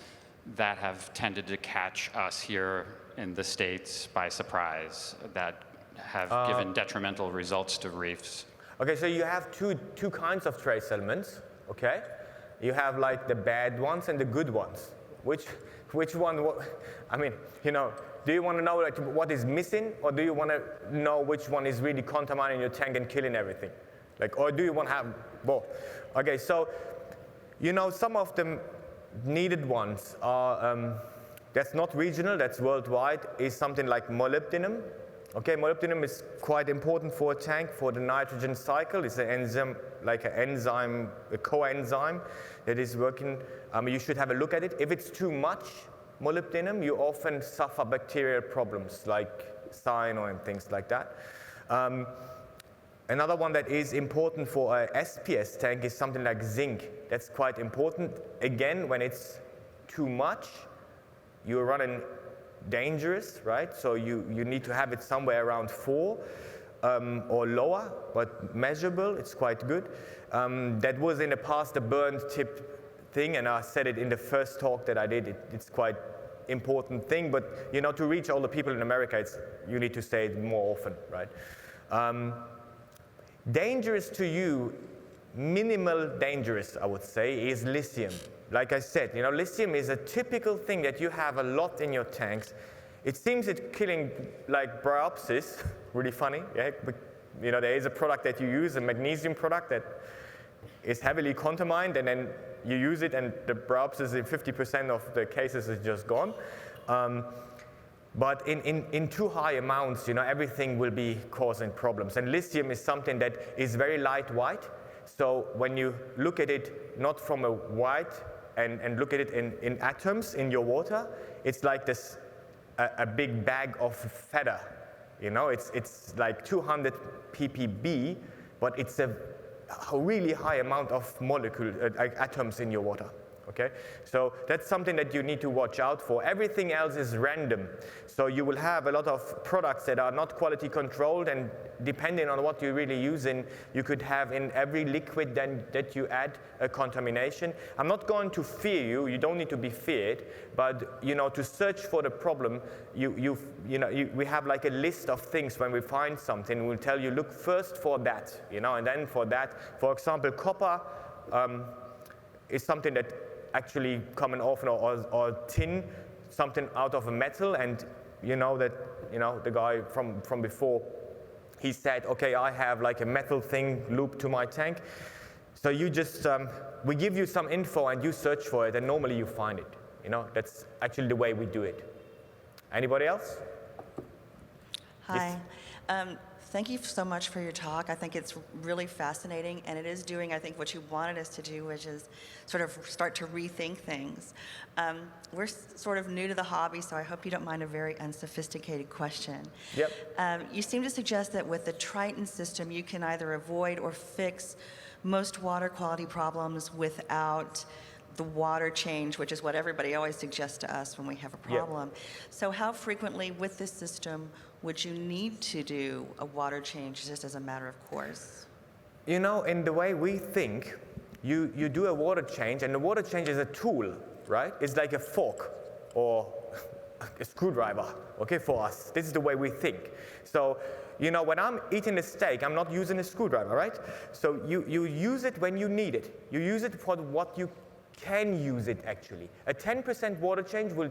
that have tended to catch us here in the States by surprise, that have given detrimental results to reefs. Okay, so you have two kinds of trace elements, okay? You have like the bad ones and the good ones. Which one, I mean, you know, do you want to know like what is missing, or do you want to know which one is really contaminating your tank and killing everything? Like, or do you want to have both? Okay, so, you know, some of the needed ones are, that's not regional, that's worldwide, is something like molybdenum. Okay, molybdenum is quite important for a tank, for the nitrogen cycle. It's an enzyme, like an enzyme, a coenzyme that is working. You should have a look at it. If it's too much molybdenum, you often suffer bacterial problems like cyanide and things like that. Another one that is important for a SPS tank is something like zinc. That's quite important. Again, when it's too much, you're running dangerous, right? So you need to have it somewhere around 4 or lower, but measurable. It's quite good. That was in the past a burned tip thing, and I said it in the first talk that I did. It's quite important thing, but you know, to reach all the people in America, you need to say it more often, right? Dangerous to you, minimal dangerous, I would say, is lithium. Like I said, you know, lithium is a typical thing that you have a lot in your tanks. It seems it's killing like BRStv, really funny, yeah? But, you know, there is a product that you use, a magnesium product that is heavily contaminated, and then you use it and the BRStv in 50% of the cases is just gone. But in too high amounts, you know, everything will be causing problems. And lithium is something that is very lightweight. So when you look at it not from a white and look at it in atoms in your water, it's like this a big bag of feather. You know, it's like 200 ppb, but it's a really high amount of atoms in your water. Okay, so that's something that you need to watch out for. Everything else is random. So you will have a lot of products that are not quality controlled, and depending on what you're really using, you could have in every liquid that you add a contamination. I'm not going to fear you. You don't need to be feared, but you know, to search for the problem, we have like a list of things. When we find something, we'll tell you, look first for that, you know, and then for that. For example, copper is something that actually coming off, or tin, something out of a metal, and you know that, you know, the guy from before, he said, okay, I have like a metal thing looped to my tank. So you just, we give you some info and you search for it, and normally you find it. You know, that's actually the way we do it. Anybody else? Hi. Yes. Thank you so much for your talk. I think it's really fascinating, and it is doing, I think, what you wanted us to do, which is sort of start to rethink things. We're sort of new to the hobby, so I hope you don't mind a very unsophisticated question. Yep. You seem to suggest that with the TRITON system, you can either avoid or fix most water quality problems without the water change, which is what everybody always suggests to us when we have a problem. Yep. So how frequently with this system would you need to do a water change just as a matter of course? You know, in the way we think, you do a water change, and the water change is a tool, right? It's like a fork or a screwdriver, okay, for us. This is the way we think. So, you know, when I'm eating a steak, I'm not using a screwdriver, right? So you use it when you need it. You use it for what you can use it, actually. A 10% water change will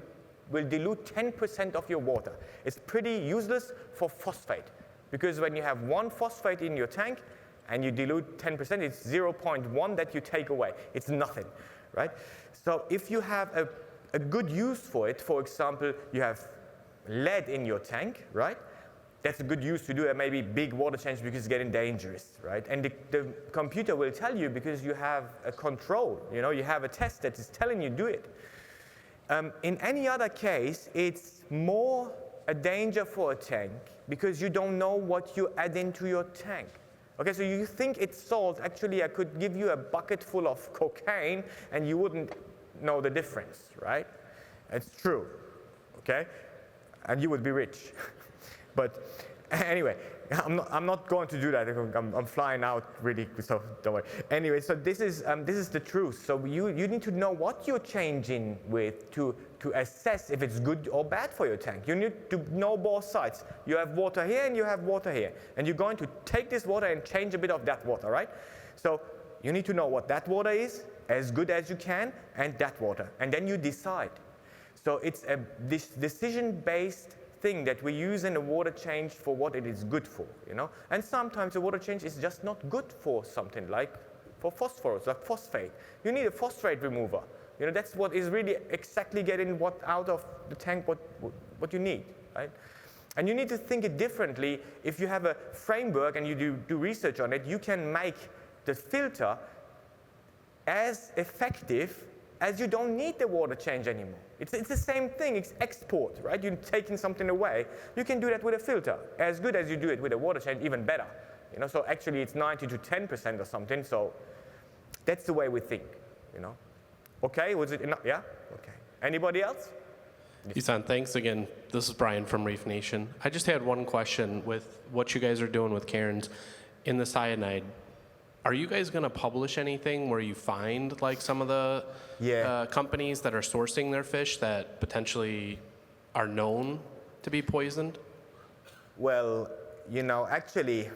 dilute 10% of your water. It's pretty useless for phosphate, because when you have 1 phosphate in your tank and you dilute 10%, it's 0.1 that you take away. It's nothing, right? So if you have a good use for it, for example, you have lead in your tank, right? That's a good use to do a maybe big water change because it's getting dangerous, right? And the computer will tell you because you have a control, you know, you have a test that is telling you do it. In any other case, it's more a danger for a tank because you don't know what you add into your tank. Okay, so you think it's salt. Actually, I could give you a bucket full of cocaine and you wouldn't know the difference, right? It's true, okay? And you would be rich. But anyway, I'm not going to do that. I'm flying out really, so don't worry. Anyway, so this is the truth. So you need to know what you're changing with to assess if it's good or bad for your tank. You need to know both sides. You have water here and you have water here. And you're going to take this water and change a bit of that water, right? So you need to know what that water is, as good as you can, and that water. And then you decide. So it's this decision-based thing that we use in a water change for what it is good for, you know? And sometimes the water change is just not good for something like for phosphorus, like phosphate. You need a phosphate remover. You know, that's what is really exactly getting what out of the tank, what you need, right? And you need to think it differently. If you have a framework and you do research on it, you can make the filter as effective as you don't need the water change anymore. It's the same thing, it's export, right? You're taking something away. You can do that with a filter. As good as you do it with a water change, even better. You know, so actually it's 90 to 10% or something, so that's the way we think, you know. Okay, was it enough? Yeah? Okay. Anybody else? Ehsan, thanks again. This is Brian from Reef Nation. I just had one question with what you guys are doing with Cairns in the cyanide. Are you guys going to publish anything where you find like some of the companies that are sourcing their fish that potentially are known to be poisoned? Well, you know, actually,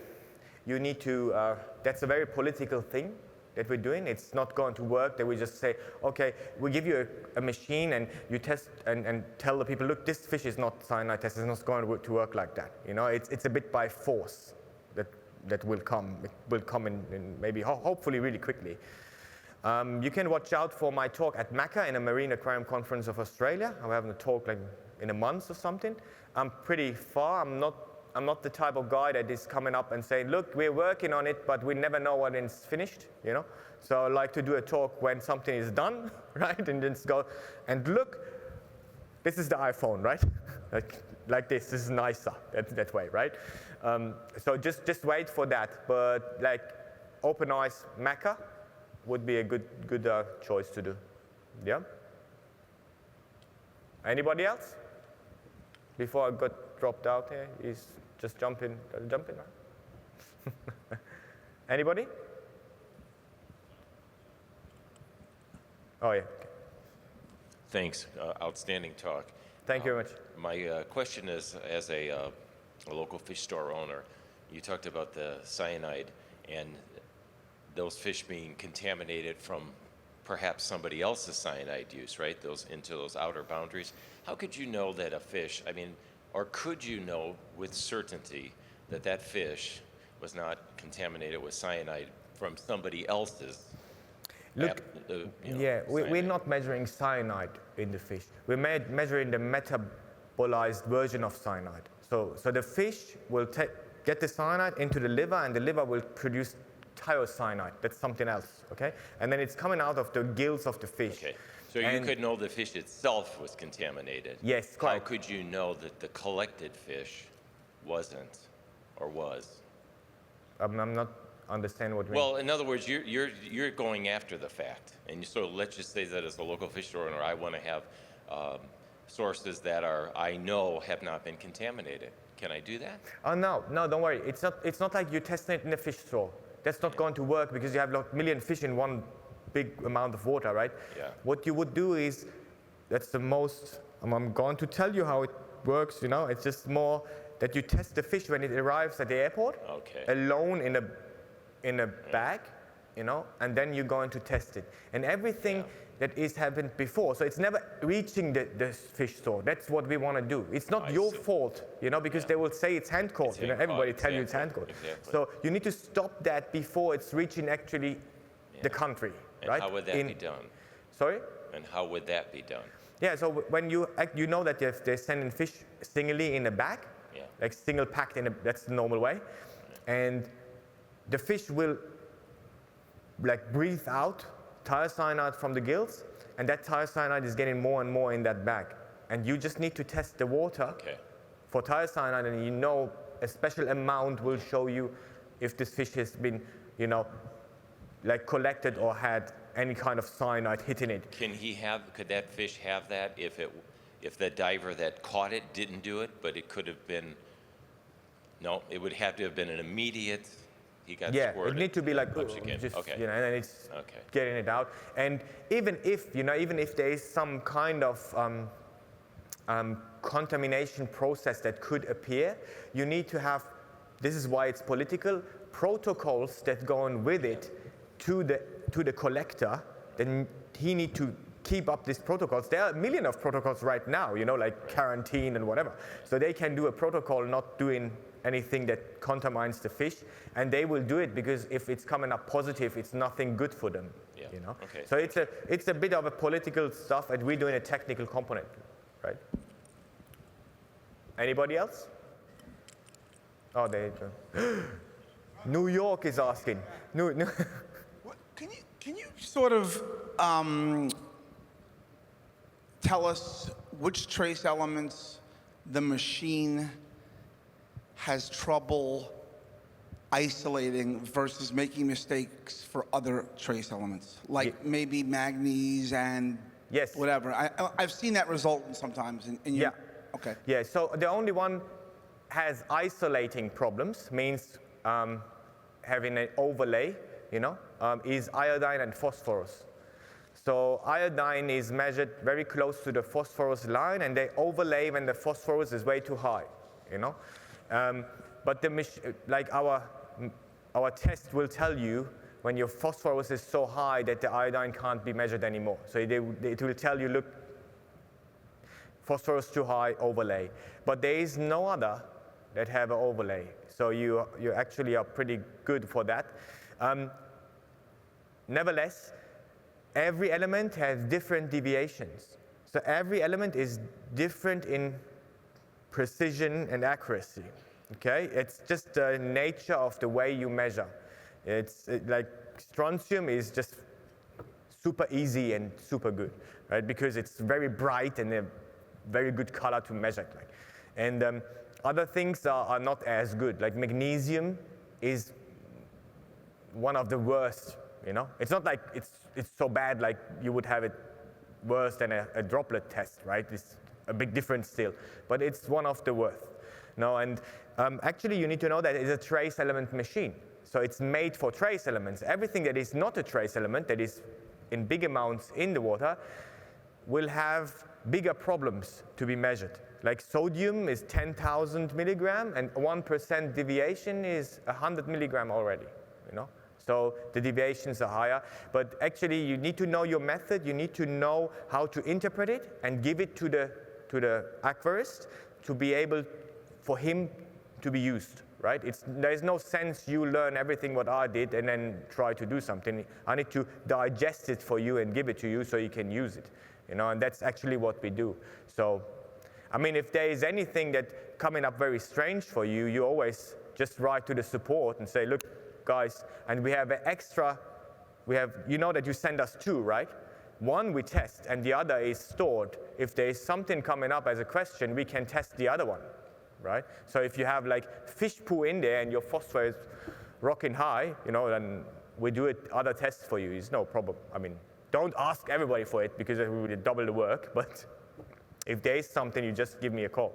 you need to, that's a very political thing that we're doing. It's not going to work that we just say, okay, we give you a machine and you test and tell the people, look, this fish is not cyanide tested, it's not going to work like that. You know, it's a bit by force that will come. It will come in maybe, hopefully really quickly. You can watch out for my talk at MACNA in a Marine Aquarium Conference of Australia. I'm having a talk like in a month or something. I'm pretty far. I'm not the type of guy that is coming up and saying, look, we're working on it, but we never know when it's finished, you know? So I like to do a talk when something is done, right? And then go, and look, this is the iPhone, right? like this is nicer, that way, right? So just wait for that. But like open eyes MACNA would be a good choice to do. Yeah? Anybody else? Before I got dropped out here, is just jump in, right? Anybody? Oh yeah. Okay. Thanks. Outstanding talk. Thank you very much. My question is, as a local fish store owner, you talked about the cyanide and those fish being contaminated from perhaps somebody else's cyanide use, right? Into those outer boundaries. How could you know that a fish, or could you know with certainty that that fish was not contaminated with cyanide from somebody else's? Look, we're not measuring cyanide in the fish. We're measuring the metabolized version of cyanide. So the fish will get the cyanide into the liver, and the liver will produce thiocyanide. That's something else, okay? And then it's coming out of the gills of the fish. Okay. So you could know the fish itself was contaminated. Yes, correct. How could you know that the collected fish wasn't or was? I'm not understanding what you mean. Well, in other words, you're going after the fact, and so let's just say that as a local fish store owner, I want to have sources that I know have not been contaminated. Can I do that? Oh no, don't worry. It's not like you're testing it in a fish store. That's not going to work because you have like a million fish in one big amount of water, right? Yeah. What you would do is, that's the most. I'm going to tell you how it works. You know, it's just more that you test the fish when it arrives at the airport, alone in a bag, you know, and then you're going to test it. And everything that is happened before, so it's never reaching the fish store. That's what we want to do. It's not your fault, you know, because they will say it's hand caught. You know, everybody tell you it's hand caught. Exactly. So you need to stop that before it's reaching actually the country, right? And how would that be done? Sorry? And how would that be done? Yeah, so when you know that they're sending fish singly in a bag, like single packed that's the normal way, and the fish will like breathe out thiocyanide from the gills, and that thiocyanide is getting more and more in that bag. And you just need to test the water for thiocyanide, and you know a special amount will show you if this fish has been, you know, like collected or had any kind of cyanide hitting it. Could that fish have that if the diver that caught it didn't do it, but it could have been, no, it would have to have been an immediate, he got squirted. It need to be like, just, okay. and then it's getting it out. And even if there is some kind of contamination process that could appear, you need to have, this is why it's political, protocols that go on with it to the collector. Then he need to keep up these protocols. There are a million of protocols right now, like quarantine and whatever. So they can do a protocol not doing anything that contamines the fish, and they will do it because if it's coming up positive, it's nothing good for them. Okay. So it's a bit of a political stuff, and we're doing a technical component, right? Anybody else? Oh, there you go. New York is asking. No. Can you sort of tell us which trace elements the machine has trouble isolating versus making mistakes for other trace elements, like maybe manganese and whatever? I've seen that result sometimes. Okay. Yeah, so the only one has isolating problems, means having an overlay, is iodine and phosphorus. So iodine is measured very close to the phosphorus line, and they overlay when the phosphorus is way too high, But our test will tell you when your phosphorus is so high that the iodine can't be measured anymore. So it will tell you, look, phosphorus too high, overlay. But there is no other that have an overlay. So you actually are pretty good for that. Nevertheless, every element has different deviations. So every element is different in precision and accuracy. Okay, it's just the nature of the way you measure. Like strontium is just super easy and super good, right? Because it's very bright and a very good color to measure. And other things are not as good. Like magnesium is one of the worst. It's not like it's so bad like you would have it worse than a droplet test, right? It's a big difference still, but it's one of the worst. And actually you need to know that it's a trace element machine. So it's made for trace elements. Everything that is not a trace element, that is in big amounts in the water, will have bigger problems to be measured. Like sodium is 10,000 milligram, and 1% deviation is 100 milligram already, So the deviations are higher, but actually you need to know your method, you need to know how to interpret it and give it to the aquarist to be able for him to be used, right? There's no sense you learn everything what I did and then try to do something. I need to digest it for you and give it to you so you can use it, and that's actually what we do. So, I mean, if there is anything that coming up very strange for you, you always just write to the support and say, look, guys, and we have an extra, that you send us two, right? One we test and the other is stored. If there is something coming up as a question, we can test the other one, right? So if you have like fish poo in there and your phosphorus is rocking high, then we do other tests for you. It's no problem. I mean, don't ask everybody for it because it will double the work, but if there is something, you just give me a call.